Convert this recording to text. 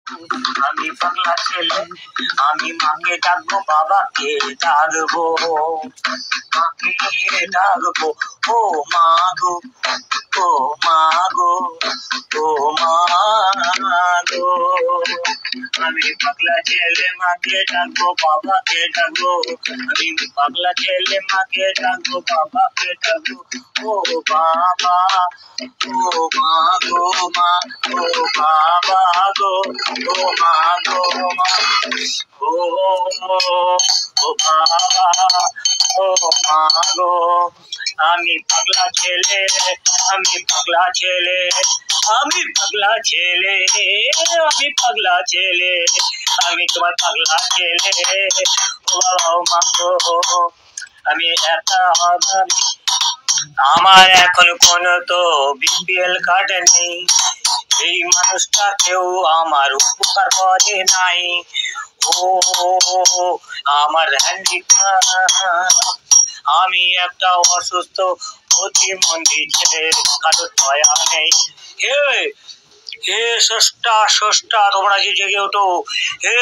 আমি পাগলা ছেলে, আমি মাকে ডাকবো, বাবাকে ডাকবো, মাকে ডাকবো, ও মা গো, ও মা গো, ও মা গো। আমি পাগলা ছেলে, মাকে ডাকবো, বাবাকে ডাকবো, আমি পাগলা ছেলে, মাকে ডাকবো, বাবাকে ডাকবো, ও বাবা, ও মা গো, মা, ও বাবা গো, ও মা গো, মা, ও ও বাবা, ও মা গো। আমি পাগলা ছেলে, আমি পাগলা ছেলে, আমি পাগলা ছেলে, আমি পাগলা ছেলে, আমি তোমার পাগলা ছেলে, ও বাবা, ও মা গো। আমি একা হবামি, আমার এখন কোনো তো বিপিএল কার্ড নেই, এই মানুষটা কেউ আমার উপকার করে নাই। ও আমার হ্যান্ডিক্যাপ, আমি একটা অসুস্থ প্রতিবন্ধী ছেলে, কারো দয়া নেই। হে হে স্রষ্টা, স্রষ্টা, তোমরা যে জেগে ওঠো, হে